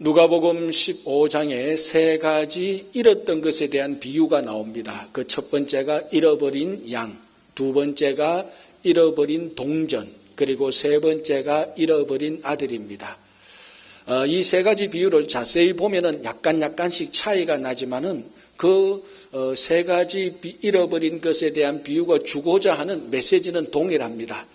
누가복음 15장에 세 가지 잃었던 것에 대한 비유가 나옵니다. 그 첫 번째가 잃어버린 양, 두 번째가 잃어버린 동전, 그리고 세 번째가 잃어버린 아들입니다. 이 세 가지 비유를 자세히 보면은 약간씩 차이가 나지만은 그 세 가지 잃어버린 것에 대한 비유가 주고자 하는 메시지는 동일합니다.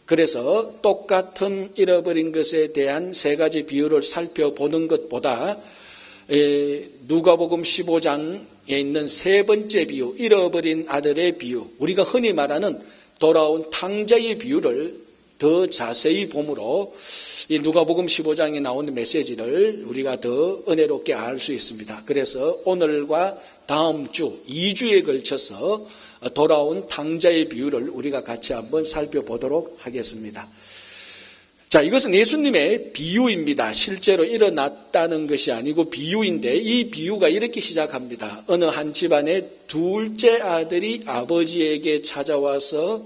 그래서 똑같은 잃어버린 것에 대한 세 가지 비유를 살펴보는 것보다 누가복음 15장에 있는 세 번째 비유, 잃어버린 아들의 비유, 우리가 흔히 말하는 돌아온 탕자의 비유를 더 자세히 보므로 이 누가복음 15장에 나오는 메시지를 우리가 더 은혜롭게 알 수 있습니다. 그래서 오늘과 다음 주 2주에 걸쳐서 돌아온 탕자의 비유를 우리가 같이 한번 살펴보도록 하겠습니다. 자, 이것은 예수님의 비유입니다. 실제로 일어났다는 것이 아니고 비유인데 이 비유가 이렇게 시작합니다. 어느 한 집안의 둘째 아들이 아버지에게 찾아와서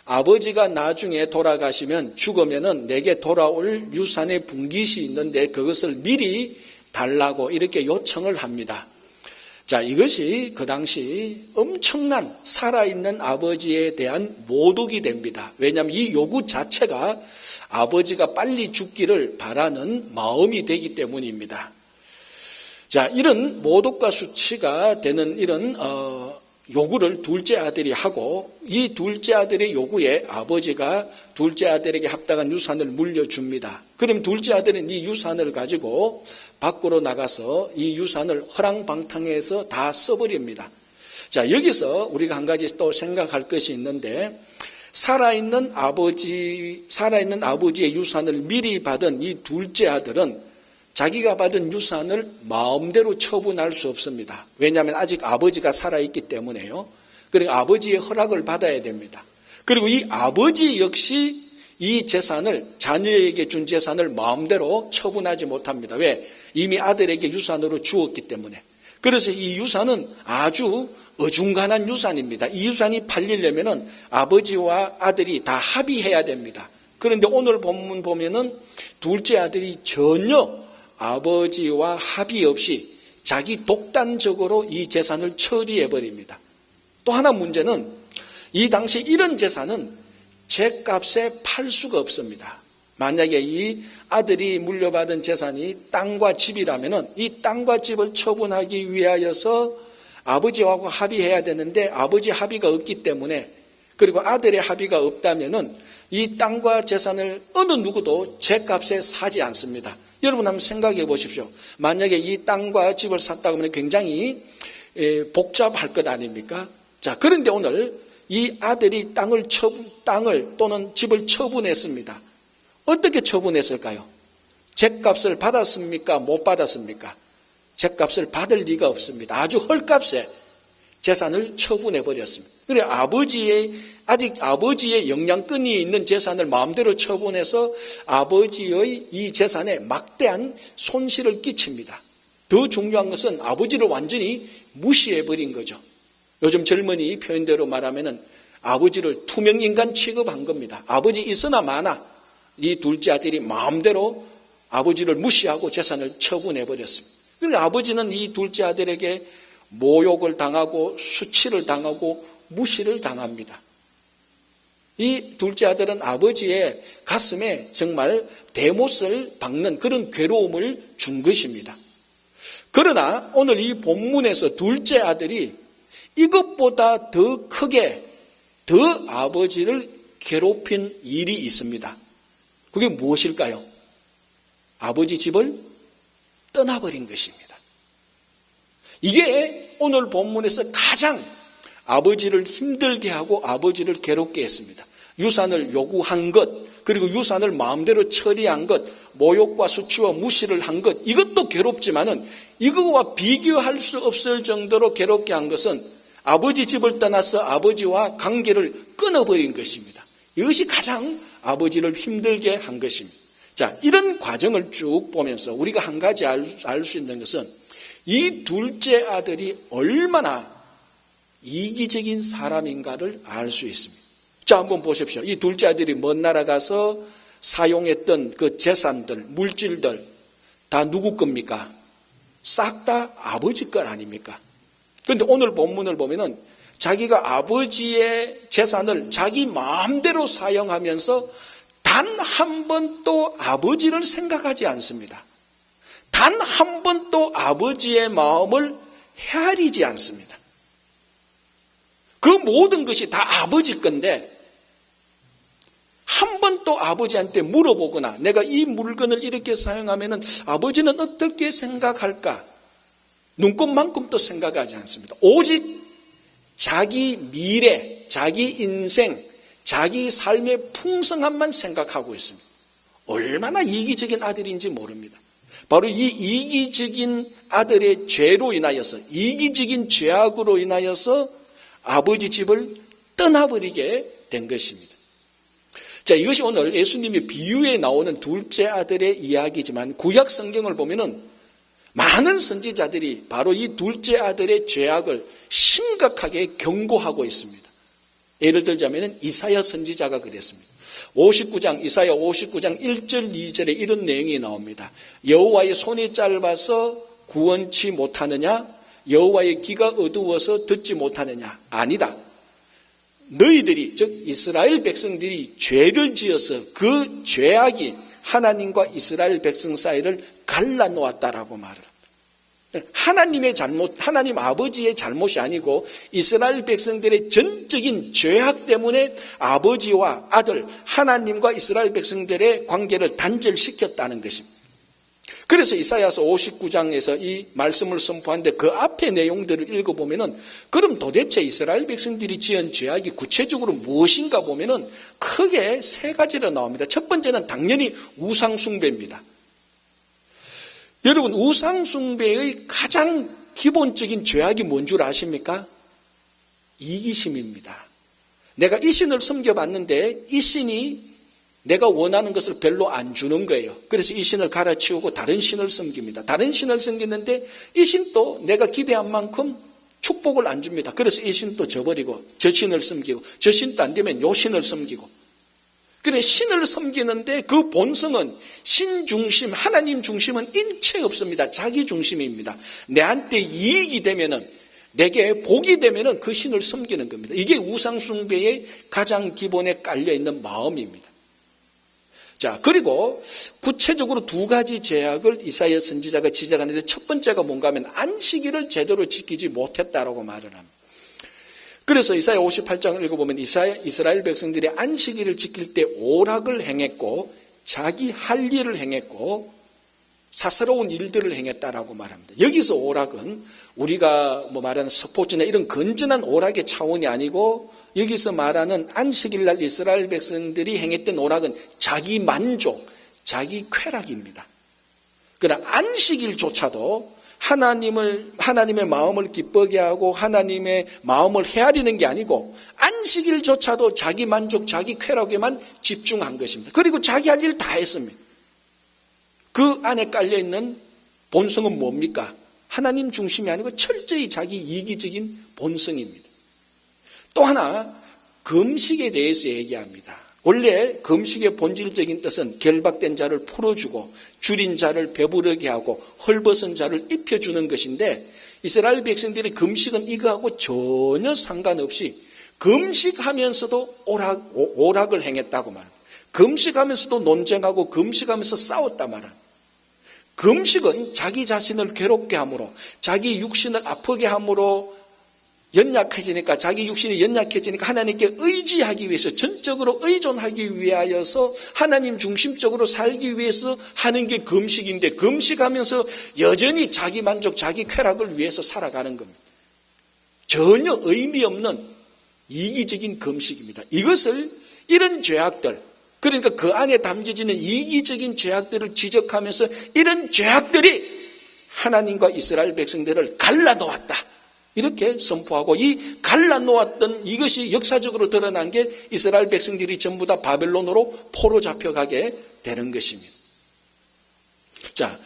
아버지가 나중에 돌아가시면 죽으면은 내게 돌아올 유산의 분깃이 있는데 그것을 미리 달라고 이렇게 요청을 합니다. 자, 이것이 그 당시 엄청난 살아있는 아버지에 대한 모독이 됩니다. 왜냐하면 이 요구 자체가 아버지가 빨리 죽기를 바라는 마음이 되기 때문입니다. 자, 이런 모독과 수치가 되는 이런 요구를 둘째 아들이 하고 이 둘째 아들의 요구에 아버지가 둘째 아들에게 합당한 유산을 물려줍니다. 그럼 둘째 아들은 이 유산을 가지고 밖으로 나가서 이 유산을 허랑방탕해서 다 써버립니다. 자, 여기서 우리가 한 가지 또 생각할 것이 있는데 살아있는 아버지의 유산을 미리 받은 이 둘째 아들은 자기가 받은 유산을 마음대로 처분할 수 없습니다. 왜냐하면 아직 아버지가 살아있기 때문에요. 그리고 아버지의 허락을 받아야 됩니다. 그리고 이 아버지 역시 이 재산을, 자녀에게 준 재산을 마음대로 처분하지 못합니다. 왜? 이미 아들에게 유산으로 주었기 때문에. 그래서 이 유산은 아주 어중간한 유산입니다. 이 유산이 팔리려면은 아버지와 아들이 다 합의해야 됩니다. 그런데 오늘 본문 보면은 둘째 아들이 전혀 아버지와 합의 없이 자기 독단적으로 이 재산을 처리해버립니다. 또 하나 문제는 이 당시 이런 재산은 죗값에 팔 수가 없습니다. 만약에 이 아들이 물려받은 재산이 땅과 집이라면은 이 땅과 집을 처분하기 위하여서 아버지하고 합의해야 되는데 아버지 합의가 없기 때문에 그리고 아들의 합의가 없다면은 이 땅과 재산을 어느 누구도 죗값에 사지 않습니다. 여러분 한번 생각해 보십시오. 만약에 이 땅과 집을 샀다고 하면 굉장히 복잡할 것 아닙니까? 자, 그런데 오늘 이 아들이 땅을 또는 집을 처분했습니다. 어떻게 처분했을까요? 죗값을 받았습니까? 못 받았습니까? 죗값을 받을 리가 없습니다. 아주 헐값에 재산을 처분해 버렸습니다. 그래 아직 아버지의 영향권이 있는 재산을 마음대로 처분해서 아버지의 이 재산에 막대한 손실을 끼칩니다. 더 중요한 것은 아버지를 완전히 무시해 버린 거죠. 요즘 젊은이 표현대로 말하면은 아버지를 투명인간 취급한 겁니다. 아버지 있으나 마나 이 둘째 아들이 마음대로 아버지를 무시하고 재산을 처분해 버렸습니다. 그런데 아버지는 이 둘째 아들에게 모욕을 당하고 수치를 당하고 무시를 당합니다. 이 둘째 아들은 아버지의 가슴에 정말 대못을 박는 그런 괴로움을 준 것입니다. 그러나 오늘 이 본문에서 둘째 아들이 이것보다 더 크게 더 아버지를 괴롭힌 일이 있습니다. 그게 무엇일까요? 아버지 집을 떠나버린 것입니다. 이게 오늘 본문에서 가장 아버지를 힘들게 하고 아버지를 괴롭게 했습니다. 유산을 요구한 것, 그리고 유산을 마음대로 처리한 것, 모욕과 수치와 무시를 한 것, 이것도 괴롭지만은 이거와 비교할 수 없을 정도로 괴롭게 한 것은 아버지 집을 떠나서 아버지와 관계를 끊어버린 것입니다. 이것이 가장 아버지를 힘들게 한 것입니다. 자, 이런 과정을 쭉 보면서 우리가 한 가지 알 수 있는 것은 이 둘째 아들이 얼마나 이기적인 사람인가를 알 수 있습니다. 자, 한번 보십시오. 이 둘째 아들이 먼 나라 가서 사용했던 그 재산들, 물질들, 다 누구 겁니까? 싹 다 아버지 것 아닙니까? 그런데 오늘 본문을 보면은 자기가 아버지의 재산을 자기 마음대로 사용하면서 단 한 번도 아버지를 생각하지 않습니다. 단 한 번도 아버지의 마음을 헤아리지 않습니다. 그 모든 것이 다 아버지 건데 한 번도 아버지한테 물어보거나 내가 이 물건을 이렇게 사용하면 아버지는 어떻게 생각할까? 눈꼽만큼도 생각하지 않습니다. 오직 자기 미래, 자기 인생, 자기 삶의 풍성함만 생각하고 있습니다. 얼마나 이기적인 아들인지 모릅니다. 바로 이 이기적인 아들의 죄로 인하여서, 이기적인 죄악으로 인하여서 아버지 집을 떠나버리게 된 것입니다. 자, 이것이 오늘 예수님의 비유에 나오는 둘째 아들의 이야기지만 구약 성경을 보면은 많은 선지자들이 바로 이 둘째 아들의 죄악을 심각하게 경고하고 있습니다. 예를 들자면 이사야 선지자가 그랬습니다. 이사야 59장 1절 2절에 이런 내용이 나옵니다. 여호와의 손이 짧아서 구원치 못하느냐? 여호와의 귀가 어두워서 듣지 못하느냐? 아니다. 너희들이, 즉 이스라엘 백성들이 죄를 지어서 그 죄악이 하나님과 이스라엘 백성 사이를 갈라놓았다라고 말을 합니다. 하나님의 잘못, 하나님 아버지의 잘못이 아니고 이스라엘 백성들의 전적인 죄악 때문에 아버지와 아들, 하나님과 이스라엘 백성들의 관계를 단절시켰다는 것입니다. 그래서 이사야서 59장에서 이 말씀을 선포하는데 그 앞의 내용들을 읽어보면은 그럼 도대체 이스라엘 백성들이 지은 죄악이 구체적으로 무엇인가 보면은 크게 세 가지로 나옵니다. 첫 번째는 당연히 우상숭배입니다. 여러분, 우상숭배의 가장 기본적인 죄악이 뭔 줄 아십니까? 이기심입니다. 내가 이 신을 섬겨봤는데 이 신이 내가 원하는 것을 별로 안 주는 거예요. 그래서 이 신을 갈아치우고 다른 신을 섬깁니다. 다른 신을 섬기는데 이 신도 내가 기대한 만큼 축복을 안 줍니다. 그래서 이 신도 저버리고 저 신을 섬기고 저 신도 안 되면 요 신을 섬기고. 그래, 신을 섬기는데 그 본성은 신 중심, 하나님 중심은 일체 없습니다. 자기 중심입니다. 내한테 이익이 되면은, 내게 복이 되면은 그 신을 섬기는 겁니다. 이게 우상숭배의 가장 기본에 깔려있는 마음입니다. 자, 그리고 구체적으로 두 가지 죄악을 이사야 선지자가 지적하는데 첫 번째가 뭔가 하면 안식일을 제대로 지키지 못했다라고 말을 합니다. 그래서 이사야 58장을 읽어보면 이스라엘 백성들이 안식일을 지킬 때 오락을 행했고 자기 할 일을 행했고 사사로운 일들을 행했다라고 말합니다. 여기서 오락은 우리가 말하는 스포츠나 이런 건전한 오락의 차원이 아니고 여기서 말하는 안식일날 이스라엘 백성들이 행했던 오락은 자기 만족, 자기 쾌락입니다. 그러나 안식일조차도 하나님의 마음을 기쁘게 하고 하나님의 마음을 헤아리는 게 아니고 안식일조차도 자기 만족, 자기 쾌락에만 집중한 것입니다. 그리고 자기 할 일 다 했습니다. 그 안에 깔려있는 본성은 뭡니까? 하나님 중심이 아니고 철저히 자기 이기적인 본성입니다. 또 하나, 금식에 대해서 얘기합니다. 원래 금식의 본질적인 뜻은 결박된 자를 풀어주고 줄인 자를 배부르게 하고 헐벗은 자를 입혀주는 것인데 이스라엘 백성들의 금식은 이거하고 전혀 상관없이 금식하면서도 오락을 행했다고 말합니다. 금식하면서도 논쟁하고 금식하면서 싸웠다 말합니다. 금식은 자기 자신을 괴롭게 함으로 자기 육신을 아프게 함으로 연약해지니까 자기 육신이 연약해지니까 하나님께 의지하기 위해서 전적으로 의존하기 위하여서 하나님 중심적으로 살기 위해서 하는 게 금식인데 금식하면서 여전히 자기 만족, 자기 쾌락을 위해서 살아가는 겁니다. 전혀 의미 없는 이기적인 금식입니다. 이것을 이런 죄악들, 그러니까 그 안에 담겨지는 이기적인 죄악들을 지적하면서 이런 죄악들이 하나님과 이스라엘 백성들을 갈라놓았다. 이렇게 선포하고 이 갈라놓았던 이것이 역사적으로 드러난 게 이스라엘 백성들이 전부 다 바벨론으로 포로 잡혀가게 되는 것입니다. 자,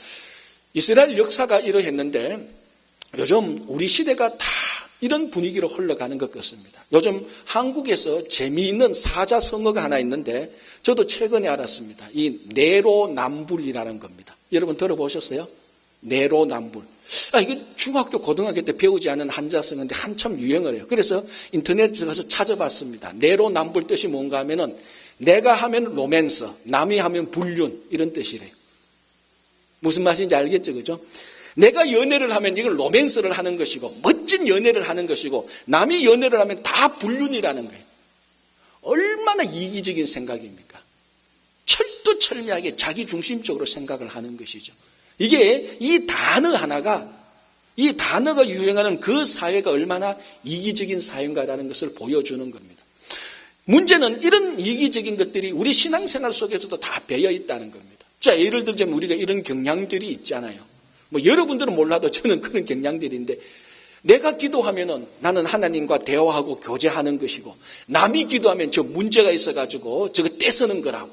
이스라엘 역사가 이러했는데 요즘 우리 시대가 다 이런 분위기로 흘러가는 것 같습니다. 요즘 한국에서 재미있는 사자성어가 하나 있는데 저도 최근에 알았습니다. 이 내로남불이라는 겁니다. 여러분 들어보셨어요? 내로남불. 이거 중학교, 고등학교 때 배우지 않은 한자성인데 한참 유행을 해요. 그래서 인터넷에 가서 찾아봤습니다. 내로남불 뜻이 뭔가 하면은 내가 하면 로맨서, 남이 하면 불륜 이런 뜻이래요. 무슨 말인지 알겠죠, 그죠? 내가 연애를 하면 이걸 로맨스를 하는 것이고 멋진 연애를 하는 것이고 남이 연애를 하면 다 불륜이라는 거예요. 얼마나 이기적인 생각입니까? 철두철미하게 자기 중심적으로 생각을 하는 것이죠. 이게 이 단어가 유행하는 그 사회가 얼마나 이기적인 사회인가라는 것을 보여주는 겁니다. 문제는 이런 이기적인 것들이 우리 신앙생활 속에서도 다 배어 있다는 겁니다. 자, 예를 들자면 우리가 이런 경향들이 있잖아요. 여러분들은 몰라도 저는 그런 경향들인데, 내가 기도하면은 나는 하나님과 대화하고 교제하는 것이고, 남이 기도하면 저 문제가 있어가지고 저거 떼쓰는 거라고.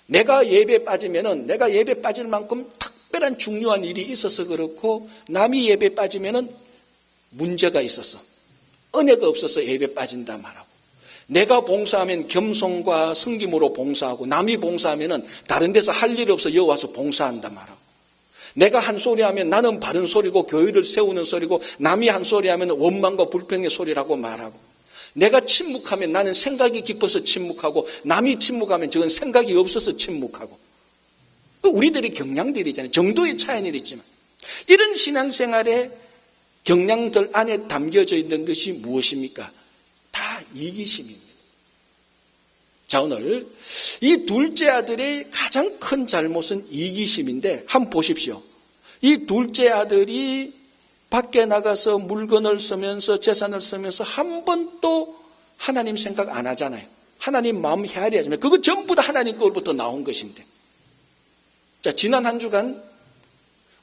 내가 예배 빠지면은 내가 예배 빠질 만큼 특별한 중요한 일이 있어서 그렇고, 남이 예배 빠지면은 문제가 있어서 은혜가 없어서 예배 빠진다 말하고, 내가 봉사하면 겸손과 섬김으로 봉사하고, 남이 봉사하면은 다른 데서 할 일 없어 여와서 봉사한다 말하고, 내가 한 소리 하면 나는 바른 소리고 교회를 세우는 소리고, 남이 한 소리 하면 원망과 불평의 소리라고 말하고, 내가 침묵하면 나는 생각이 깊어서 침묵하고, 남이 침묵하면 저건 생각이 없어서 침묵하고. 우리들의 경향들이잖아요. 정도의 차이는 있지만 이런 신앙생활의 경향들 안에 담겨져 있는 것이 무엇입니까? 다 이기심입니다. 자, 오늘 이 둘째 아들의 가장 큰 잘못은 이기심인데, 한번 보십시오. 이 둘째 아들이 밖에 나가서 물건을 쓰면서 재산을 쓰면서 한 번도 하나님 생각 안 하잖아요. 하나님 마음 헤아리 하잖아요. 그거 전부 다 하나님 거로부터 나온 것인데. 자, 지난 한 주간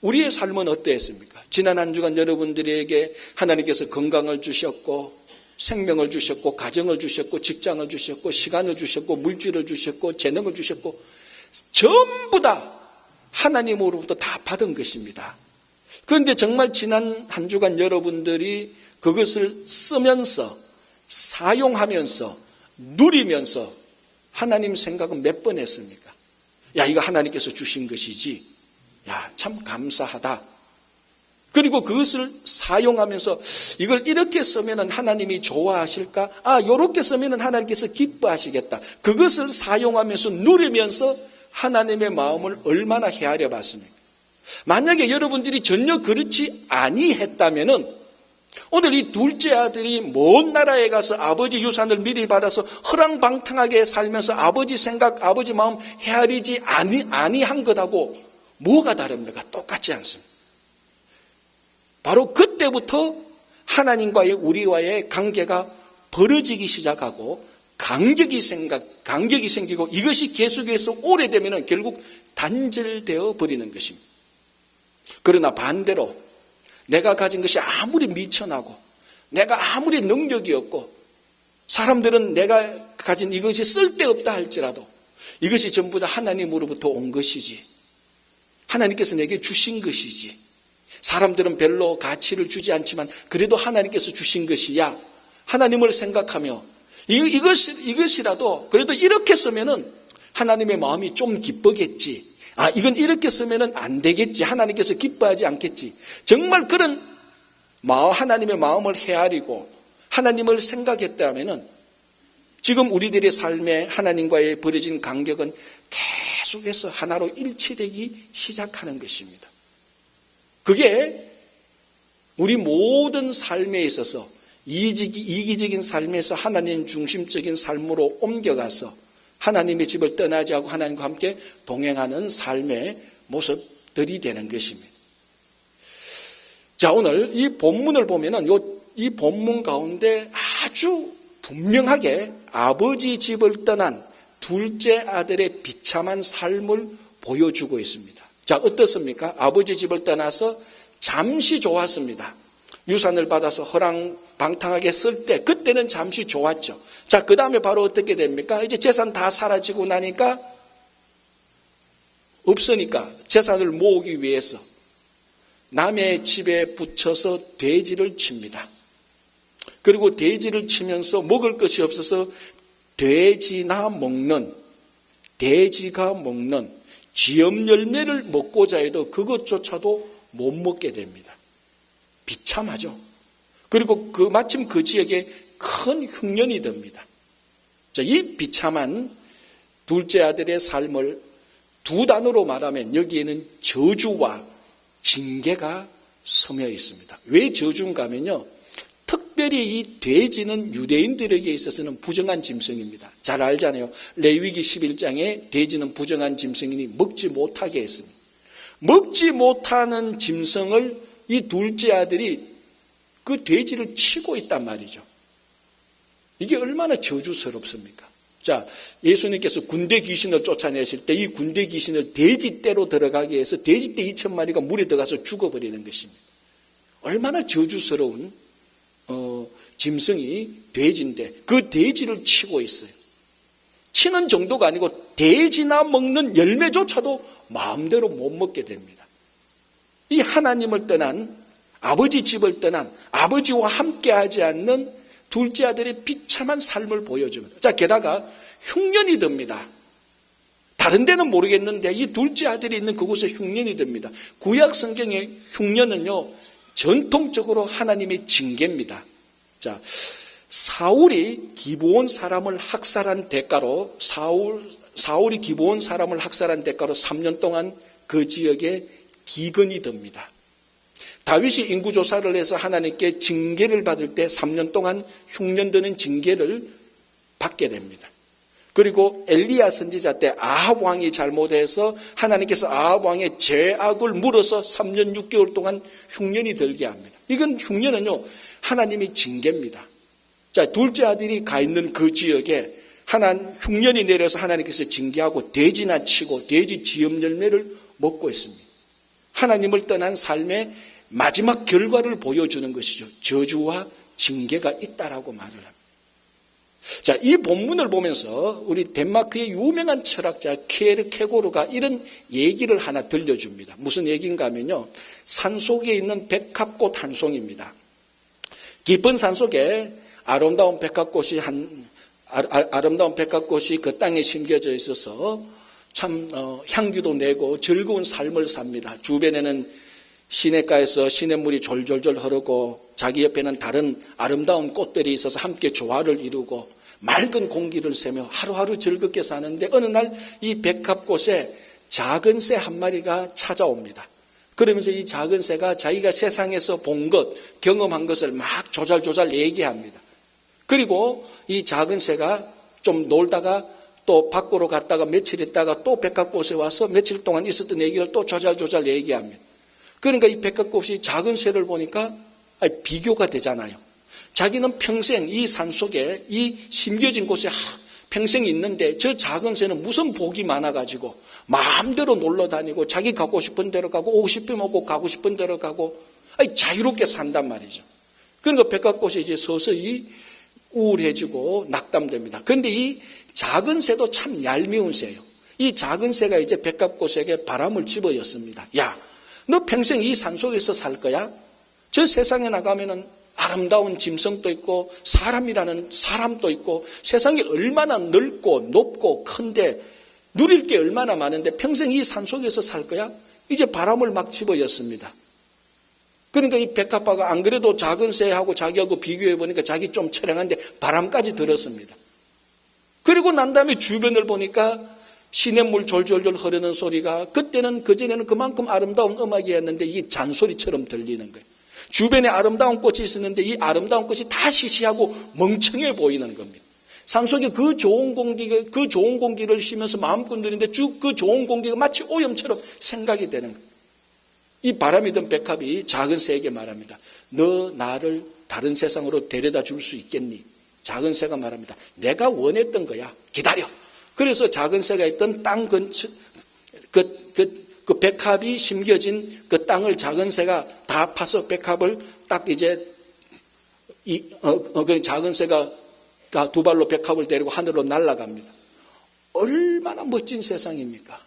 우리의 삶은 어땠습니까? 지난 한 주간 여러분들에게 하나님께서 건강을 주셨고, 생명을 주셨고, 가정을 주셨고, 직장을 주셨고, 시간을 주셨고, 물질을 주셨고, 재능을 주셨고, 전부 다 하나님으로부터 다 받은 것입니다. 그런데 정말 지난 한 주간 여러분들이 그것을 쓰면서, 사용하면서, 누리면서 하나님 생각은 몇 번 했습니까? 야, 이거 하나님께서 주신 것이지. 야, 참 감사하다. 그리고 그것을 사용하면서 이걸 이렇게 쓰면 하나님이 좋아하실까? 이렇게 쓰면 하나님께서 기뻐하시겠다. 그것을 사용하면서 누리면서 하나님의 마음을 얼마나 헤아려 봤습니까? 만약에 여러분들이 전혀 그렇지 아니했다면은 오늘 이 둘째 아들이 먼 나라에 가서 아버지 유산을 미리 받아서 허랑방탕하게 살면서 아버지 생각, 아버지 마음 헤아리지 아니한 것하고 뭐가 다릅니까? 똑같지 않습니다. 바로 그때부터 하나님과의 우리와의 관계가 벌어지기 시작하고 간격이 생기고, 이것이 계속해서 오래되면 결국 단절되어 버리는 것입니다. 그러나 반대로 내가 가진 것이 아무리 미천하고 내가 아무리 능력이 없고 사람들은 내가 가진 이것이 쓸데없다 할지라도 이것이 전부 다 하나님으로부터 온 것이지, 하나님께서 내게 주신 것이지, 사람들은 별로 가치를 주지 않지만 그래도 하나님께서 주신 것이야, 하나님을 생각하며 이것이라도 그래도 이렇게 쓰면은 하나님의 마음이 좀 기쁘겠지, 이건 이렇게 쓰면은 안 되겠지, 하나님께서 기뻐하지 않겠지, 정말 그런 하나님의 마음을 헤아리고 하나님을 생각했다면은 지금 우리들의 삶에 하나님과의 벌어진 간격은 계속해서 하나로 일치되기 시작하는 것입니다. 그게 우리 모든 삶에 있어서 이기적인 삶에서 하나님 중심적인 삶으로 옮겨가서 하나님의 집을 떠나지 않고 하나님과 함께 동행하는 삶의 모습들이 되는 것입니다. 자, 오늘 이 본문을 보면은 이 본문 가운데 아주 분명하게 아버지 집을 떠난 둘째 아들의 비참한 삶을 보여주고 있습니다. 자, 어떻습니까? 아버지 집을 떠나서 잠시 좋았습니다. 유산을 받아서 허랑방탕하게 쓸 때 그때는 잠시 좋았죠. 자, 그 다음에 바로 어떻게 됩니까? 이제 재산 다 사라지고 나니까 없으니까 재산을 모으기 위해서 남의 집에 붙여서 돼지를 칩니다. 그리고 돼지를 치면서 먹을 것이 없어서 돼지가 먹는 지엄 열매를 먹고자 해도 그것조차도 못 먹게 됩니다. 비참하죠. 그리고 마침 그 지역에 큰 흉년이 듭니다. 자, 이 비참한 둘째 아들의 삶을 두 단어로 말하면 여기에는 저주와 징계가 서며 있습니다. 왜 저주인가 하면요, 특별히 이 돼지는 유대인들에게 있어서는 부정한 짐승입니다. 잘 알잖아요. 레위기 11장에 돼지는 부정한 짐승이니 먹지 못하게 했습니다. 먹지 못하는 짐승을 이 둘째 아들이 그 돼지를 치고 있단 말이죠. 이게 얼마나 저주스럽습니까? 자, 예수님께서 군대 귀신을 쫓아내실 때 이 군대 귀신을 돼지떼로 들어가게 해서 돼지떼 2,000마리가 물에 들어가서 죽어버리는 것입니다. 얼마나 저주스러운 짐승이 돼지인데 그 돼지를 치고 있어요. 치는 정도가 아니고 돼지나 먹는 열매조차도 마음대로 못 먹게 됩니다. 이 하나님을 떠난, 아버지 집을 떠난, 아버지와 함께하지 않는 둘째 아들의 비참한 삶을 보여줍니다. 자, 게다가 흉년이 듭니다. 다른 데는 모르겠는데 이 둘째 아들이 있는 그곳에 흉년이 듭니다. 구약 성경의 흉년은요, 전통적으로 하나님의 징계입니다. 자, 사울이 기브온 사람을 학살한 대가로 사울이 기브온 사람을 학살한 대가로 3년 동안 그 지역에 기근이 듭니다. 다윗이 인구조사를 해서 하나님께 징계를 받을 때 3년 동안 흉년 드는 징계를 받게 됩니다. 그리고 엘리야 선지자 때 아합 왕이 잘못해서 하나님께서 아합 왕의 죄악을 물어서 3년 6개월 동안 흉년이 들게 합니다. 이건 흉년은요, 하나님의 징계입니다. 자, 둘째 아들이 가 있는 그 지역에 흉년이 내려서 하나님께서 징계하고 돼지나 치고 돼지 지엄 열매를 먹고 있습니다. 하나님을 떠난 삶의 마지막 결과를 보여주는 것이죠. 저주와 징계가 있다라고 말을 합니다. 자, 이 본문을 보면서 우리 덴마크의 유명한 철학자 케르케고르가 이런 얘기를 하나 들려줍니다. 무슨 얘기인가 하면요, 산속에 있는 백합꽃 한 송이입니다. 깊은 산속에 아름다운 백합꽃이 그 땅에 심겨져 있어서 참 향기도 내고 즐거운 삶을 삽니다. 주변에는 시냇가에서 시냇물이 졸졸졸 흐르고 자기 옆에는 다른 아름다운 꽃들이 있어서 함께 조화를 이루고 맑은 공기를 쐬며 하루하루 즐겁게 사는데 어느 날 이 백합꽃에 작은 새 한 마리가 찾아옵니다. 그러면서 이 작은 새가 자기가 세상에서 본 것, 경험한 것을 막 조잘조잘 얘기합니다. 그리고 이 작은 새가 좀 놀다가 또 밖으로 갔다가 며칠 있다가 또 백합꽃에 와서 며칠 동안 있었던 얘기를 또 조잘조잘 얘기합니다. 그러니까 이 백합꽃이 작은 새를 보니까 비교가 되잖아요. 자기는 평생 이 산속에 이 심겨진 곳에 평생 있는데 저 작은 새는 무슨 복이 많아가지고 마음대로 놀러 다니고 자기 가고 싶은 데로 가고 오고 싶으면 오고 가고 싶은 데로 가고 자유롭게 산단 말이죠. 그러니까 백합꽃이 이제 서서히 우울해지고 낙담됩니다. 그런데 이 작은 새도 참 얄미운 새예요. 이 작은 새가 이제 백합꽃에게 바람을 집어였습니다. 야, 너 평생 이 산속에서 살 거야? 저 세상에 나가면은 아름다운 짐승도 있고 사람이라는 사람도 있고 세상이 얼마나 넓고 높고 큰데 누릴 게 얼마나 많은데 평생 이 산속에서 살 거야? 이제 바람을 막 집어였습니다. 그러니까 이 백합화가 안 그래도 작은 새하고 자기하고 비교해 보니까 자기 좀 처량한데 바람까지 들었습니다. 그리고 난 다음에 주변을 보니까 시냇물 졸졸졸 흐르는 소리가 그전에는 그만큼 아름다운 음악이었는데 이게 잔소리처럼 들리는 거예요. 주변에 아름다운 꽃이 있었는데 이 아름다운 꽃이 다 시시하고 멍청해 보이는 겁니다. 산속에 그 좋은 공기를 쉬면서 마음껏 누리는데 그 좋은 공기가 마치 오염처럼 생각이 되는 거예요. 이 바람이 든 백합이 작은 새에게 말합니다. 너 나를 다른 세상으로 데려다 줄 수 있겠니? 작은 새가 말합니다. 내가 원했던 거야. 기다려. 그래서 작은 새가 있던 땅 근처 그 백합이 심겨진 그 땅을 작은 새가 다 파서 백합을 딱 이제 그 작은 새가 두 발로 백합을 데리고 하늘로 날아갑니다. 얼마나 멋진 세상입니까?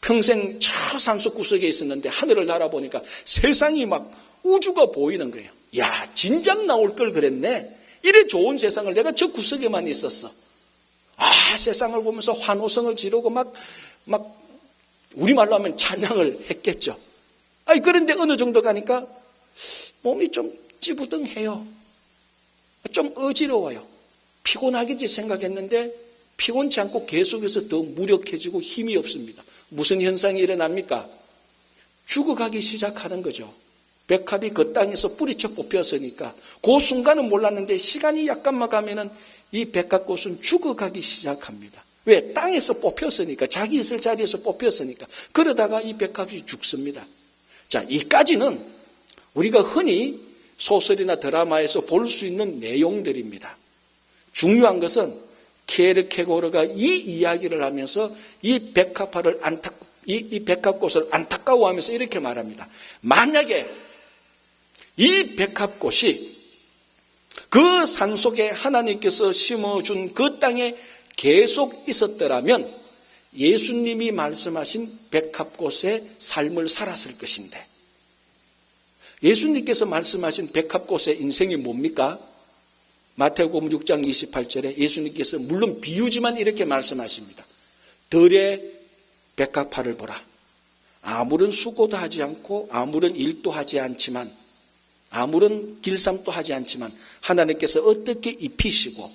평생 저 산속 구석에 있었는데 하늘을 날아보니까 세상이 막 우주가 보이는 거예요. 야, 진작 나올 걸 그랬네. 이래 좋은 세상을 내가 저 구석에만 있었어. 아, 세상을 보면서 환호성을 지르고 막 우리말로 하면 찬양을 했겠죠. 그런데 어느 정도 가니까 몸이 좀 찌부둥해요. 좀 어지러워요. 피곤하겠지 생각했는데 피곤치 않고 계속해서 더 무력해지고 힘이 없습니다. 무슨 현상이 일어납니까? 죽어가기 시작하는 거죠. 백합이 그 땅에서 뿌리쳐 뽑혔으니까 그 순간은 몰랐는데 시간이 약간만 가면은 이 백합꽃은 죽어가기 시작합니다. 왜? 땅에서 뽑혔으니까, 자기 있을 자리에서 뽑혔으니까. 그러다가 이 백합이 죽습니다. 자, 이까지는 우리가 흔히 소설이나 드라마에서 볼 수 있는 내용들입니다. 중요한 것은 키에르케고르가 이 이야기를 하면서 이 백합꽃을 안타까워하면서 이렇게 말합니다. 만약에 이 백합꽃이 그 산속에 하나님께서 심어준 그 땅에 계속 있었더라면 예수님이 말씀하신 백합꽃의 삶을 살았을 것인데, 예수님께서 말씀하신 백합꽃의 인생이 뭡니까? 마태복음 6장 28절에 예수님께서 물론 비유지만 이렇게 말씀하십니다. 들의 백합화를 보라. 아무런 수고도 하지 않고 아무런 일도 하지 않지만, 아무런 길쌈도 하지 않지만 하나님께서 어떻게 입히시고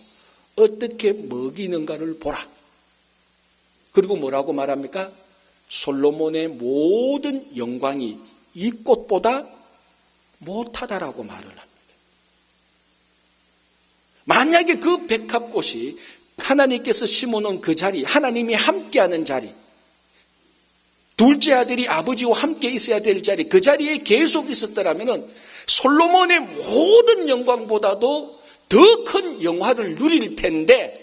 어떻게 먹이는가를 보라. 그리고 뭐라고 말합니까? 솔로몬의 모든 영광이 이 꽃보다 못하다라고 말을 합니다. 만약에 그 백합꽃이 하나님께서 심어놓은 그 자리, 하나님이 함께하는 자리, 둘째 아들이 아버지와 함께 있어야 될 자리, 그 자리에 계속 있었더라면 솔로몬의 모든 영광보다도 더 큰 영화를 누릴 텐데,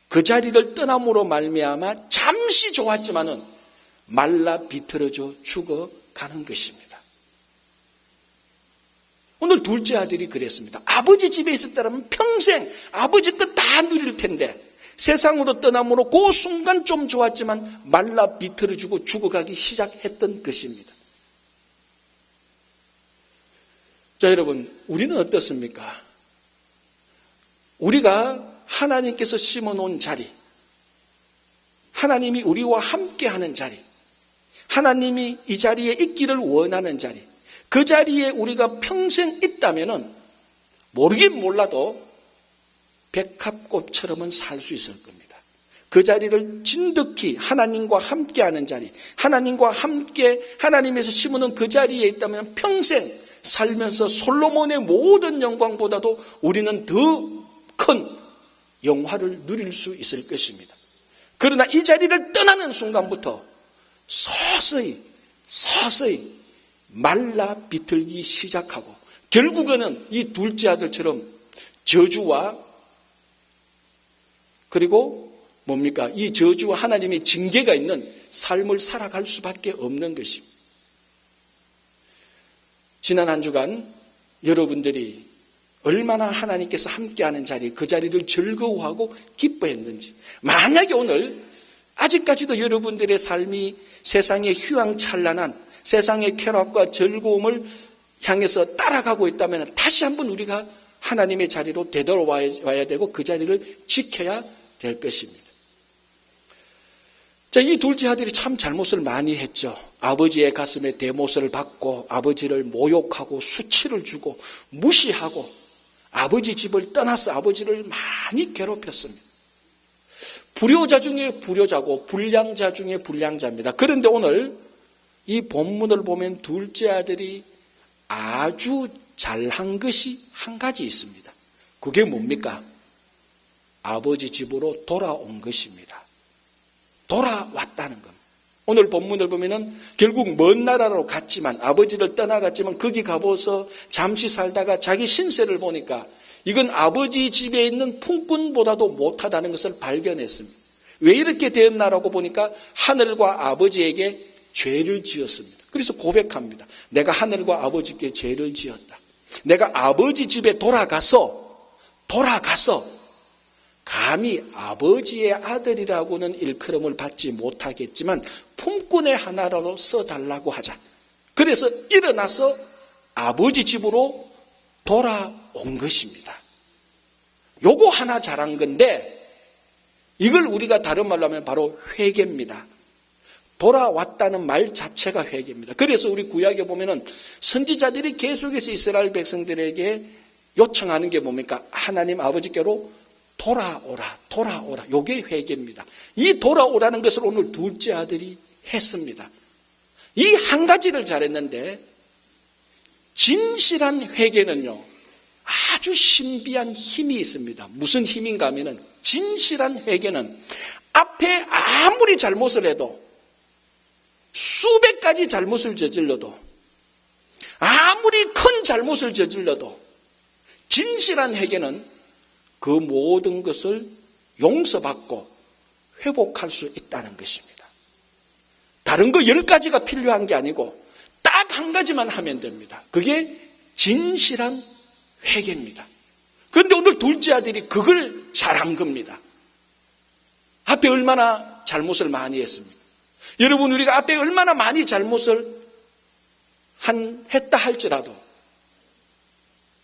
그 자리를 떠남으로 말미암아 잠시 좋았지만은 말라 비틀어져 죽어가는 것입니다. 오늘 둘째 아들이 그랬습니다. 아버지 집에 있었다면 평생 아버지 것 다 누릴 텐데 세상으로 떠남으로 그 순간 좀 좋았지만 말라 비틀어지고 죽어가기 시작했던 것입니다. 자, 여러분, 우리는 어떻습니까? 우리가 하나님께서 심어놓은 자리, 하나님이 우리와 함께하는 자리, 하나님이 이 자리에 있기를 원하는 자리, 그 자리에 우리가 평생 있다면은 모르긴 몰라도 백합꽃처럼은 살 수 있을 겁니다. 그 자리를 진득히 하나님과 함께하는 자리, 하나님과 함께 하나님에서 심어놓은 그 자리에 있다면 평생 살면서 솔로몬의 모든 영광보다도 우리는 더 큰 영화를 누릴 수 있을 것입니다. 그러나 이 자리를 떠나는 순간부터 서서히 말라 비틀기 시작하고 결국에는 이 둘째 아들처럼 저주와 그리고 뭡니까? 이 저주와 하나님의 징계가 있는 삶을 살아갈 수밖에 없는 것입니다. 지난 한 주간 여러분들이 얼마나 하나님께서 함께하는 자리, 그 자리를 즐거워하고 기뻐했는지, 만약에 오늘 아직까지도 여러분들의 삶이 세상의 휘황찬란한 세상의 쾌락과 즐거움을 향해서 따라가고 있다면 다시 한번 우리가 하나님의 자리로 되돌아와야 되고 그 자리를 지켜야 될 것입니다. 자, 이 둘째 아들이 참 잘못을 많이 했죠. 아버지의 가슴에 대못을 받고 아버지를 모욕하고 수치를 주고 무시하고 아버지 집을 떠나서 아버지를 많이 괴롭혔습니다. 불효자 중에 불효자고 불량자 중에 불량자입니다. 그런데 오늘 이 본문을 보면 둘째 아들이 아주 잘한 것이 한 가지 있습니다. 그게 뭡니까? 아버지 집으로 돌아온 것입니다. 돌아왔다는 겁니다. 오늘 본문을 보면은 결국 먼 나라로 갔지만, 아버지를 떠나갔지만 거기 가보서 잠시 살다가 자기 신세를 보니까 이건 아버지 집에 있는 품꾼보다도 못하다는 것을 발견했습니다. 왜 이렇게 되었나라고 보니까 하늘과 아버지에게 죄를 지었습니다. 그래서 고백합니다. 내가 하늘과 아버지께 죄를 지었다. 내가 아버지 집에 돌아가서 감히 아버지의 아들이라고는 일컬음을 받지 못하겠지만 품꾼의 하나로 써달라고 하자. 그래서 일어나서 아버지 집으로 돌아온 것입니다. 요거 하나 잘한 건데 이걸 우리가 다른 말로 하면 바로 회개입니다. 돌아왔다는 말 자체가 회개입니다. 그래서 우리 구약에 보면은 선지자들이 계속해서 이스라엘 백성들에게 요청하는 게 뭡니까? 하나님 아버지께로 돌아오라, 돌아오라. 이게 회개입니다. 이 돌아오라는 것을 오늘 둘째 아들이 했습니다. 이 한 가지를 잘했는데 진실한 회개는요, 아주 신비한 힘이 있습니다. 무슨 힘인가 하면은 진실한 회개는 앞에 아무리 잘못을 해도 수백 가지 잘못을 저질러도 아무리 큰 잘못을 저질러도 진실한 회개는 그 모든 것을 용서받고 회복할 수 있다는 것입니다. 다른 거 10가지가 필요한 게 아니고 딱 한 가지만 하면 됩니다. 그게 진실한 회개입니다. 그런데 오늘 둘째 아들이 그걸 잘한 겁니다. 앞에 얼마나 잘못을 많이 했습니까? 여러분, 우리가 앞에 얼마나 많이 잘못을 했다 할지라도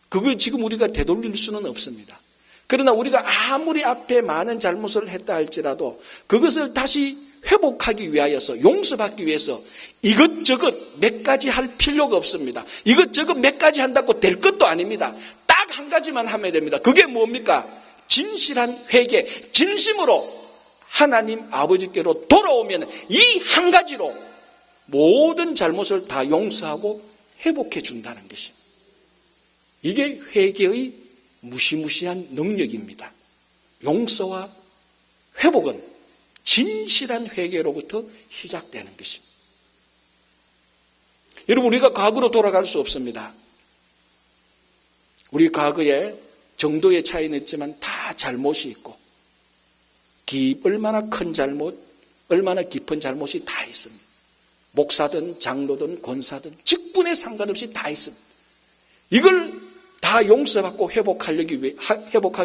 그걸 지금 우리가 되돌릴 수는 없습니다. 그러나 우리가 아무리 앞에 많은 잘못을 했다 할지라도 그것을 다시 회복하기 위하여서, 용서받기 위해서 이것저것 몇 가지 할 필요가 없습니다. 이것저것 몇 가지 한다고 될 것도 아닙니다. 딱 한 가지만 하면 됩니다. 그게 뭡니까? 진실한 회개, 진심으로 하나님 아버지께로 돌아오면 이 한 가지로 모든 잘못을 다 용서하고 회복해 준다는 것입니다. 이게 회개의 무시무시한 능력입니다. 용서와 회복은 진실한 회개로부터 시작되는 것입니다. 여러분, 우리가 과거로 돌아갈 수 없습니다. 우리 과거에 정도의 차이는 있지만 다 잘못이 있고 얼마나 큰 잘못, 얼마나 깊은 잘못이 다 있습니다. 목사든 장로든 권사든 직분에 상관없이 다 있습니다. 이걸 다 용서받고 회복하기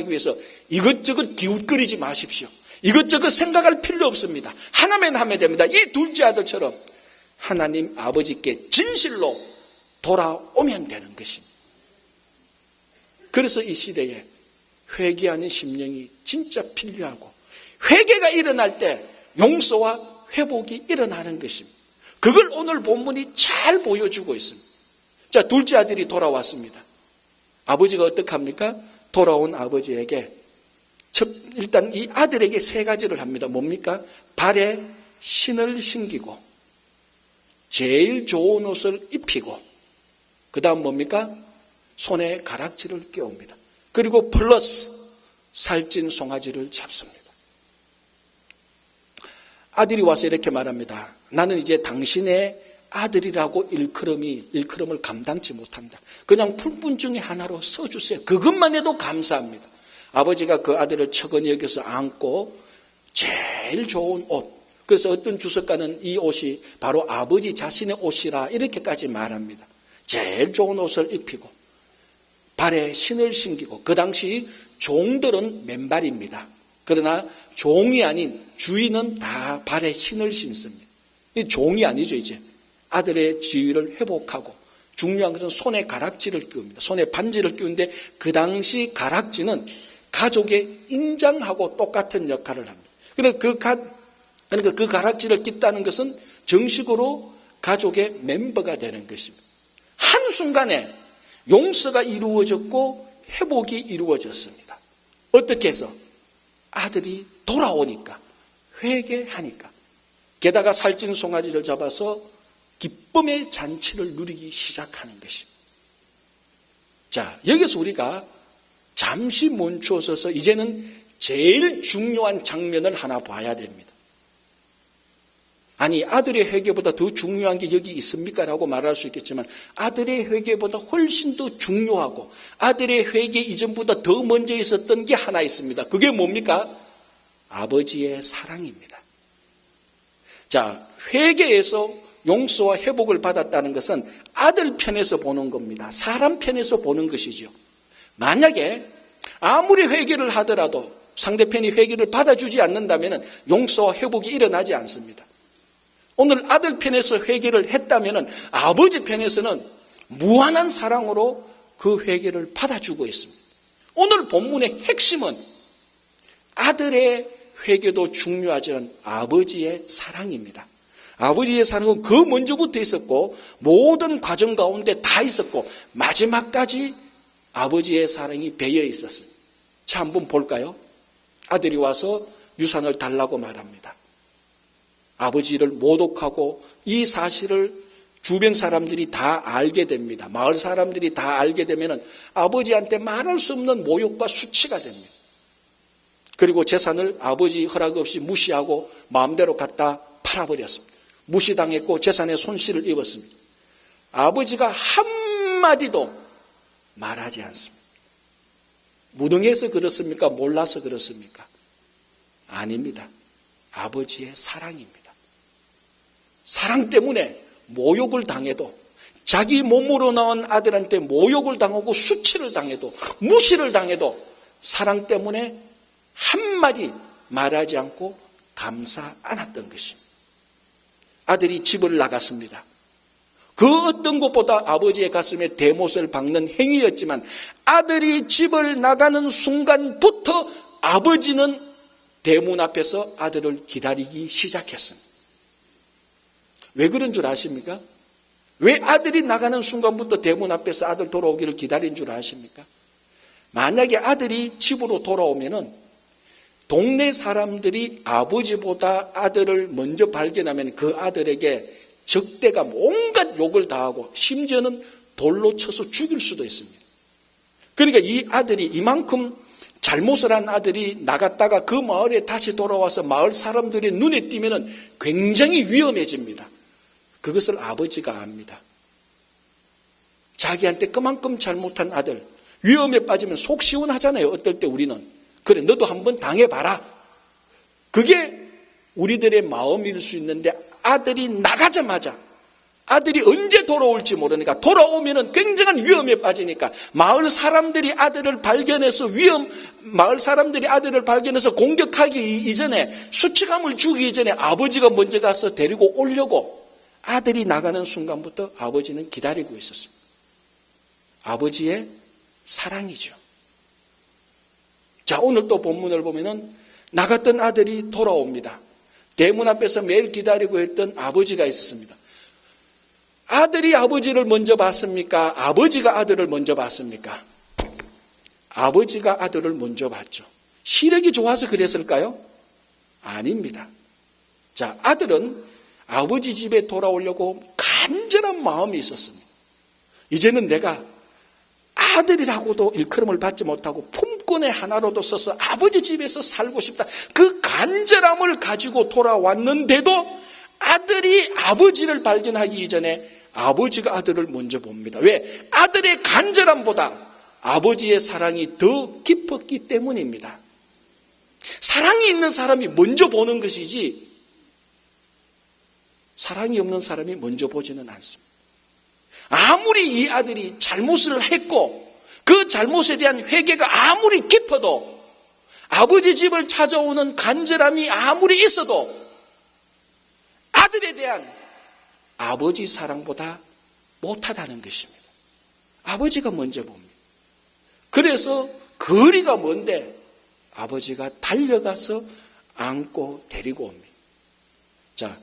위해서 이것저것 기웃거리지 마십시오. 이것저것 생각할 필요 없습니다. 하나만 하면 됩니다. 이 둘째 아들처럼 하나님 아버지께 진실로 돌아오면 되는 것입니다. 그래서 이 시대에 회개하는 심령이 진짜 필요하고, 회개가 일어날 때 용서와 회복이 일어나는 것입니다. 그걸 오늘 본문이 잘 보여주고 있습니다. 자, 둘째 아들이 돌아왔습니다. 아버지가 어떻게 합니까? 돌아온 아버지에게 일단 이 아들에게 세 가지를 합니다. 뭡니까? 발에 신을 신기고 제일 좋은 옷을 입히고, 그 다음 뭡니까? 손에 가락지를 끼웁니다. 그리고 플러스 살찐 송아지를 잡습니다. 아들이 와서 이렇게 말합니다. 나는 이제 당신의 아들이라고 일컬음을 감당치 못합니다. 그냥 풀분중의 하나로 써주세요. 그것만 해도 감사합니다. 아버지가 그 아들을 척은히 여겨서 안고 제일 좋은 옷, 그래서 어떤 주석가는 이 옷이 바로 아버지 자신의 옷이라 이렇게까지 말합니다. 제일 좋은 옷을 입히고 발에 신을 신기고, 그 당시 종들은 맨발입니다. 그러나 종이 아닌 주인은 다 발에 신을 신습니다. 이 종이 아니죠. 이제 아들의 지위를 회복하고, 중요한 것은 손에 가락지를 끼웁니다. 손에 반지를 끼우는데 그 당시 가락지는 가족의 인장하고 똑같은 역할을 합니다. 그러니까 그 가락지를 낀다는 것은 정식으로 가족의 멤버가 되는 것입니다. 한순간에 용서가 이루어졌고 회복이 이루어졌습니다. 어떻게 해서? 아들이 돌아오니까, 회개하니까. 게다가 살찐 송아지를 잡아서 기쁨의 잔치를 누리기 시작하는 것입니다. 자, 여기서 우리가 잠시 멈춰서서 이제는 제일 중요한 장면을 하나 봐야 됩니다. 아니, 아들의 회개보다 더 중요한 게 여기 있습니까? 라고 말할 수 있겠지만 아들의 회개보다 훨씬 더 중요하고 아들의 회개 이전보다 더 먼저 있었던 게 하나 있습니다. 그게 뭡니까? 아버지의 사랑입니다. 자, 회개에서 용서와 회복을 받았다는 것은 아들 편에서 보는 겁니다. 사람 편에서 보는 것이죠. 만약에 아무리 회개를 하더라도 상대편이 회개를 받아주지 않는다면 용서와 회복이 일어나지 않습니다. 오늘 아들 편에서 회개를 했다면 아버지 편에서는 무한한 사랑으로 그 회개를 받아주고 있습니다. 오늘 본문의 핵심은 아들의 회개도 중요하지만 아버지의 사랑입니다. 아버지의 사랑은 그 먼저부터 있었고 모든 과정 가운데 다 있었고 마지막까지 아버지의 사랑이 배어 있었어요. 자, 한번 볼까요? 아들이 와서 유산을 달라고 말합니다. 아버지를 모독하고 이 사실을 주변 사람들이 다 알게 됩니다. 마을 사람들이 다 알게 되면 아버지한테 말할 수 없는 모욕과 수치가 됩니다. 그리고 재산을 아버지 허락 없이 무시하고 마음대로 갖다 팔아버렸습니다. 무시당했고 재산에 손실을 입었습니다. 아버지가 한마디도 말하지 않습니다. 무능해서 그렇습니까? 몰라서 그렇습니까? 아닙니다. 아버지의 사랑입니다. 사랑 때문에 모욕을 당해도, 자기 몸으로 나온 아들한테 모욕을 당하고 수치를 당해도, 무시를 당해도 사랑 때문에 한마디 말하지 않고 감사 않았던 것입니다. 아들이 집을 나갔습니다. 그 어떤 것보다 아버지의 가슴에 대못을 박는 행위였지만 아들이 집을 나가는 순간부터 아버지는 대문 앞에서 아들을 기다리기 시작했습니다. 왜 그런 줄 아십니까? 왜 아들이 나가는 순간부터 대문 앞에서 아들 돌아오기를 기다린 줄 아십니까? 만약에 아들이 집으로 돌아오면은 동네 사람들이 아버지보다 아들을 먼저 발견하면 그 아들에게 적대가 온갖 욕을 다하고 심지어는 돌로 쳐서 죽일 수도 있습니다. 그러니까 이 아들이 이만큼 잘못을 한 아들이 나갔다가 그 마을에 다시 돌아와서 마을 사람들의 눈에 띄면 굉장히 위험해집니다. 그것을 아버지가 압니다. 자기한테 그만큼 잘못한 아들, 위험에 빠지면 속 시원하잖아요. 어떨 때 우리는. 그래, 너도 한번 당해봐라. 그게 우리들의 마음일 수 있는데 아들이 나가자마자 아들이 언제 돌아올지 모르니까 돌아오면 굉장한 위험에 빠지니까 마을 사람들이 아들을 발견해서 마을 사람들이 아들을 발견해서 공격하기 이전에 수치감을 주기 이전에 아버지가 먼저 가서 데리고 오려고 아들이 나가는 순간부터 아버지는 기다리고 있었습니다. 아버지의 사랑이죠. 자, 오늘 또 본문을 보면은 나갔던 아들이 돌아옵니다. 대문 앞에서 매일 기다리고 있던 아버지가 있었습니다. 아들이 아버지를 먼저 봤습니까? 아버지가 아들을 먼저 봤습니까? 아버지가 아들을 먼저 봤죠. 시력이 좋아서 그랬을까요? 아닙니다. 자, 아들은 아버지 집에 돌아오려고 간절한 마음이 있었습니다. 이제는 내가 아들이라고도 일컬음을 받지 못하고 품꾼의 하나로도 써서 아버지 집에서 살고 싶다. 그 간절함을 가지고 돌아왔는데도 아들이 아버지를 발견하기 이전에 아버지가 아들을 먼저 봅니다. 왜? 아들의 간절함보다 아버지의 사랑이 더 깊었기 때문입니다. 사랑이 있는 사람이 먼저 보는 것이지 사랑이 없는 사람이 먼저 보지는 않습니다. 아무리 이 아들이 잘못을 했고 그 잘못에 대한 회개가 아무리 깊어도 아버지 집을 찾아오는 간절함이 아무리 있어도 아들에 대한 아버지 사랑보다 못하다는 것입니다. 아버지가 먼저 봅니다. 그래서 거리가 먼데 아버지가 달려가서 안고 데리고 옵니다. 자,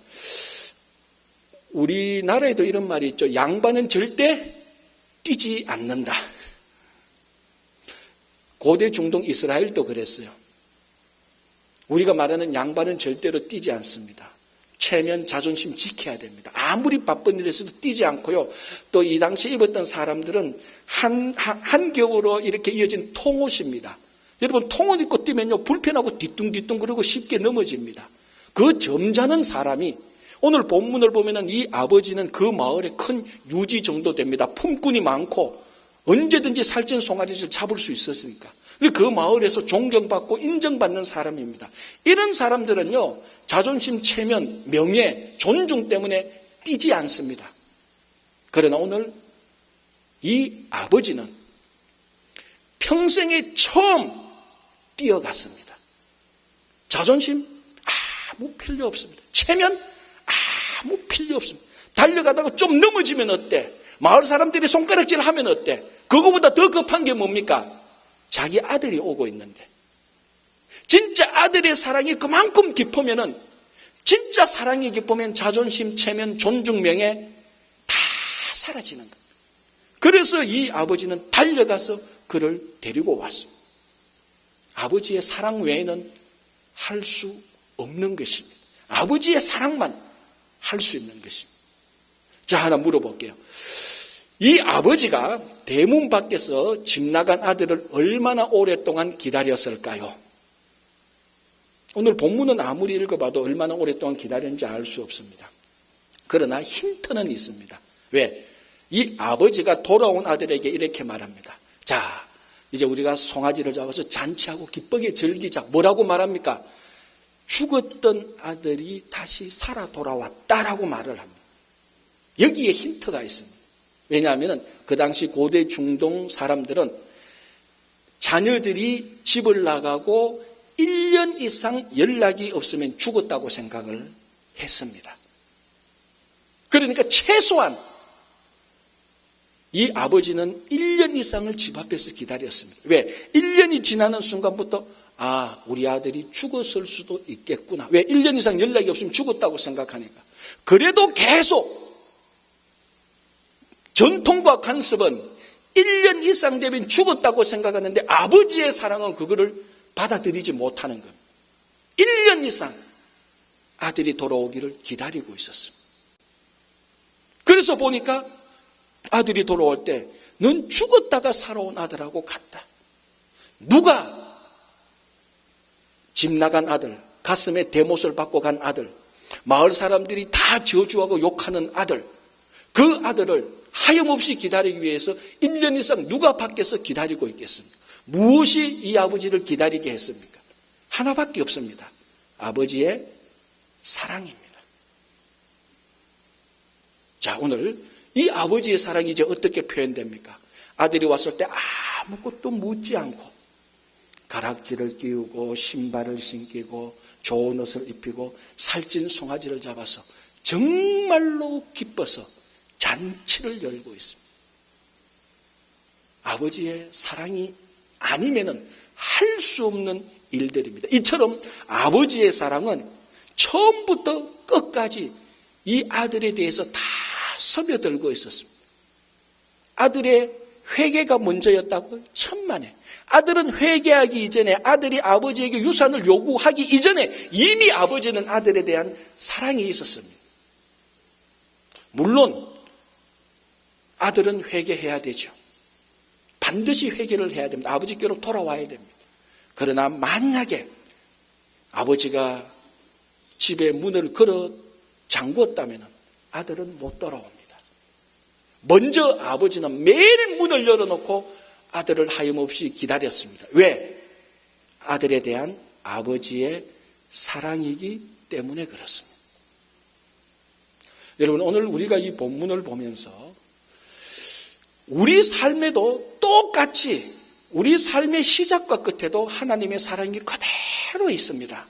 우리나라에도 이런 말이 있죠. 양반은 절대 뛰지 않는다. 고대 중동 이스라엘도 그랬어요. 우리가 말하는 양반은 절대로 뛰지 않습니다. 체면, 자존심 지켜야 됩니다. 아무리 바쁜 일에서도 뛰지 않고요. 또 이 당시 입었던 사람들은 한 겹으로 이렇게 이어진 통옷입니다. 여러분, 통옷 입고 뛰면요, 불편하고 뒤뚱뒤뚱 그러고 쉽게 넘어집니다. 그 점잖은 사람이 오늘 본문을 보면은 이 아버지는 그 마을의 큰 유지 정도 됩니다. 품꾼이 많고 언제든지 살찐 송아지를 잡을 수 있었으니까. 그 마을에서 존경받고 인정받는 사람입니다. 이런 사람들은요, 자존심, 체면, 명예, 존중 때문에 뛰지 않습니다. 그러나 오늘 이 아버지는 평생에 처음 뛰어갔습니다. 자존심 아무 필요 없습니다. 체면 아무 필요 없습니다. 달려가다가 좀 넘어지면 어때? 마을 사람들이 손가락질 하면 어때? 그거보다 더 급한 게 뭡니까? 자기 아들이 오고 있는데. 진짜 아들의 사랑이 그만큼 깊으면은 진짜 사랑이 기쁘면 자존심, 체면, 존중, 명예 다 사라지는 겁니다. 그래서 이 아버지는 달려가서 그를 데리고 왔습니다. 아버지의 사랑 외에는 할 수 없는 것입니다. 아버지의 사랑만 할 수 있는 것입니다. 자, 하나 물어볼게요. 이 아버지가 대문 밖에서 집 나간 아들을 얼마나 오랫동안 기다렸을까요? 오늘 본문은 아무리 읽어봐도 얼마나 오랫동안 기다렸는지 알 수 없습니다. 그러나 힌트는 있습니다. 왜? 이 아버지가 돌아온 아들에게 이렇게 말합니다. 자, 이제 우리가 송아지를 잡아서 잔치하고 기쁘게 즐기자. 뭐라고 말합니까? 죽었던 아들이 다시 살아 돌아왔다라고 말을 합니다. 여기에 힌트가 있습니다. 왜냐하면 그 당시 고대 중동 사람들은 자녀들이 집을 나가고 1년 이상 연락이 없으면 죽었다고 생각을 했습니다. 그러니까 최소한 이 아버지는 1년 이상을 집 앞에서 기다렸습니다. 왜? 1년이 지나는 순간부터 우리 아들이 죽었을 수도 있겠구나. 왜? 1년 이상 연락이 없으면 죽었다고 생각하니까. 그래도 계속 전통과 관습은 1년 이상 되면 죽었다고 생각하는데 아버지의 사랑은 그거를 받아들이지 못하는 겁니다. 1년 이상 아들이 돌아오기를 기다리고 있었습니다. 그래서 보니까 아들이 돌아올 때 넌 죽었다가 살아온 아들하고 같다. 누가 집 나간 아들, 가슴에 대못을 받고 간 아들, 마을 사람들이 다 저주하고 욕하는 아들, 그 아들을 하염없이 기다리기 위해서 1년 이상 누가 밖에서 기다리고 있겠습니까? 무엇이 이 아버지를 기다리게 했습니까? 하나밖에 없습니다. 아버지의 사랑입니다. 자, 오늘 이 아버지의 사랑이 이제 어떻게 표현됩니까? 아들이 왔을 때 아무것도 묻지 않고 가락지를 끼우고 신발을 신기고 좋은 옷을 입히고 살찐 송아지를 잡아서 정말로 기뻐서 잔치를 열고 있습니다. 아버지의 사랑이 아니면은 할 수 없는 일들입니다. 이처럼 아버지의 사랑은 처음부터 끝까지 이 아들에 대해서 다 스며들고 있었습니다. 아들의 회개가 먼저였다고? 천만에. 아들은 회개하기 이전에, 아들이 아버지에게 유산을 요구하기 이전에 이미 아버지는 아들에 대한 사랑이 있었습니다. 물론 아들은 회개해야 되죠. 반드시 회개를 해야 됩니다. 아버지께로 돌아와야 됩니다. 그러나 만약에 아버지가 집에 문을 걸어 잠궜다면 아들은 못 돌아옵니다. 먼저 아버지는 매일 문을 열어놓고 아들을 하염없이 기다렸습니다. 왜? 아들에 대한 아버지의 사랑이기 때문에 그렇습니다. 여러분, 오늘 우리가 이 본문을 보면서 우리 삶에도 똑같이 우리 삶의 시작과 끝에도 하나님의 사랑이 그대로 있습니다.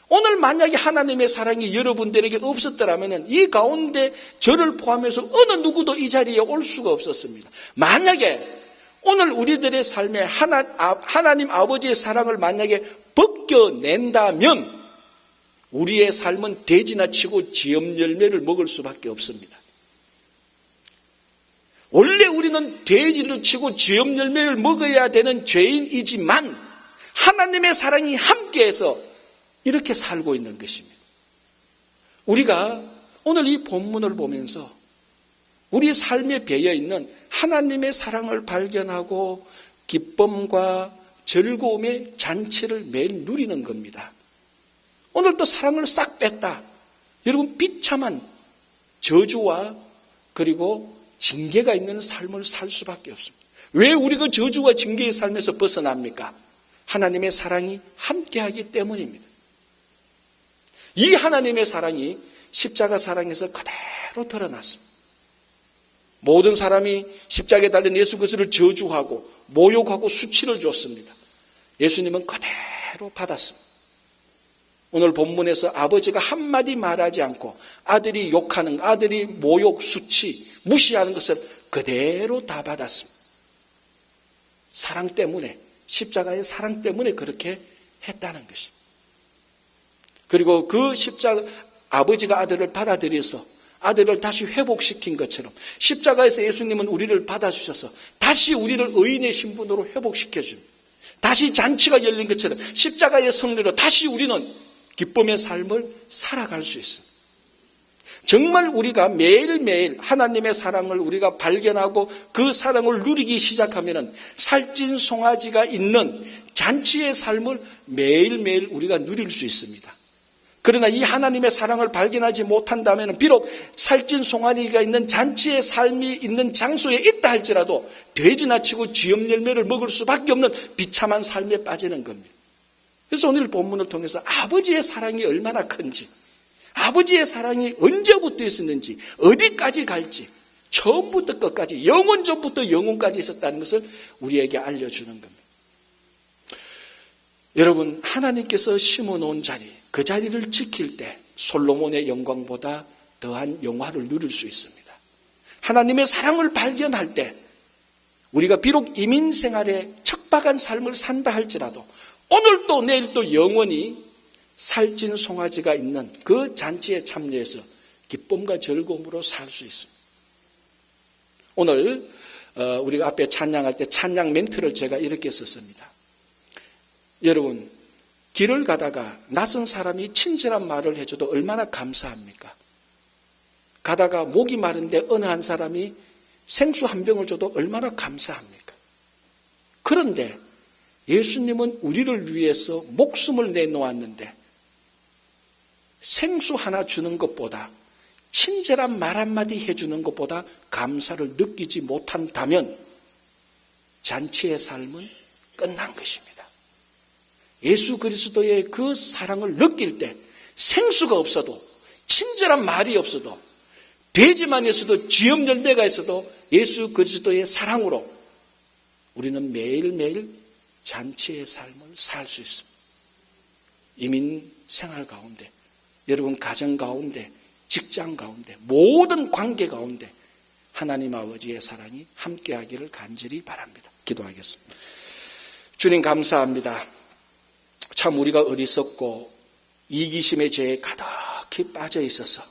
오늘 만약에 하나님의 사랑이 여러분들에게 없었더라면 이 가운데 저를 포함해서 어느 누구도 이 자리에 올 수가 없었습니다. 만약에 오늘 우리들의 삶에 하나님 아버지의 사랑을 만약에 벗겨낸다면 우리의 삶은 돼지나 치고 지엄 열매를 먹을 수밖에 없습니다. 원래 우리는 돼지를 치고 지엄 열매를 먹어야 되는 죄인이지만 하나님의 사랑이 함께해서 이렇게 살고 있는 것입니다. 우리가 오늘 이 본문을 보면서 우리 삶에 배어있는 하나님의 사랑을 발견하고 기쁨과 즐거움의 잔치를 매일 누리는 겁니다. 오늘 또 사랑을 싹 뺐다. 여러분, 비참한 저주와 그리고 징계가 있는 삶을 살 수밖에 없습니다. 왜 우리가 저주와 징계의 삶에서 벗어납니까? 하나님의 사랑이 함께하기 때문입니다. 이 하나님의 사랑이 십자가 사랑에서 그대로 드러났습니다. 모든 사람이 십자가에 달린 예수 그리스도를 저주하고 모욕하고 수치를 줬습니다. 예수님은 그대로 받았습니다. 오늘 본문에서 아버지가 한마디 말하지 않고 아들이 욕하는, 아들이 모욕, 수치, 무시하는 것을 그대로 다 받았습니다. 사랑 때문에, 십자가의 사랑 때문에 그렇게 했다는 것입니다. 그리고 그 십자가 아버지가 아들을 받아들여서 아들을 다시 회복시킨 것처럼 십자가에서 예수님은 우리를 받아주셔서 다시 우리를 의인의 신분으로 회복시켜줍니다. 다시 잔치가 열린 것처럼 십자가의 승리로 다시 우리는 기쁨의 삶을 살아갈 수 있습니다. 정말 우리가 매일매일 하나님의 사랑을 우리가 발견하고 그 사랑을 누리기 시작하면 살찐 송아지가 있는 잔치의 삶을 매일매일 우리가 누릴 수 있습니다. 그러나 이 하나님의 사랑을 발견하지 못한다면 비록 살찐 송아지가 있는 잔치의 삶이 있는 장소에 있다 할지라도 돼지나 치고 쥐염 열매를 먹을 수밖에 없는 비참한 삶에 빠지는 겁니다. 그래서 오늘 본문을 통해서 아버지의 사랑이 얼마나 큰지, 아버지의 사랑이 언제부터 있었는지, 어디까지 갈지, 처음부터 끝까지, 영원 전부터 영원까지 있었다는 것을 우리에게 알려주는 겁니다. 여러분, 하나님께서 심어놓은 자리, 그 자리를 지킬 때 솔로몬의 영광보다 더한 영화를 누릴 수 있습니다. 하나님의 사랑을 발견할 때 우리가 비록 이민 생활에 척박한 삶을 산다 할지라도 오늘도 내일도 영원히 살찐 송아지가 있는 그 잔치에 참여해서 기쁨과 즐거움으로 살 수 있습니다. 오늘 우리가 앞에 찬양할 때 찬양 멘트를 제가 이렇게 썼습니다. 여러분, 길을 가다가 낯선 사람이 친절한 말을 해줘도 얼마나 감사합니까? 가다가 목이 마른데 어느 한 사람이 생수 한 병을 줘도 얼마나 감사합니까? 그런데 예수님은 우리를 위해서 목숨을 내놓았는데 생수 하나 주는 것보다 친절한 말 한마디 해주는 것보다 감사를 느끼지 못한다면 잔치의 삶은 끝난 것입니다. 예수 그리스도의 그 사랑을 느낄 때 생수가 없어도 친절한 말이 없어도 돼지만 있어도 쥐염 열매가 있어도 예수 그리스도의 사랑으로 우리는 매일매일 잔치의 삶을 살 수 있습니다. 이민 생활 가운데, 여러분 가정 가운데, 직장 가운데, 모든 관계 가운데 하나님 아버지의 사랑이 함께하기를 간절히 바랍니다. 기도하겠습니다. 주님 감사합니다. 참 우리가 어리석고 이기심의 죄에 가득히 빠져 있어서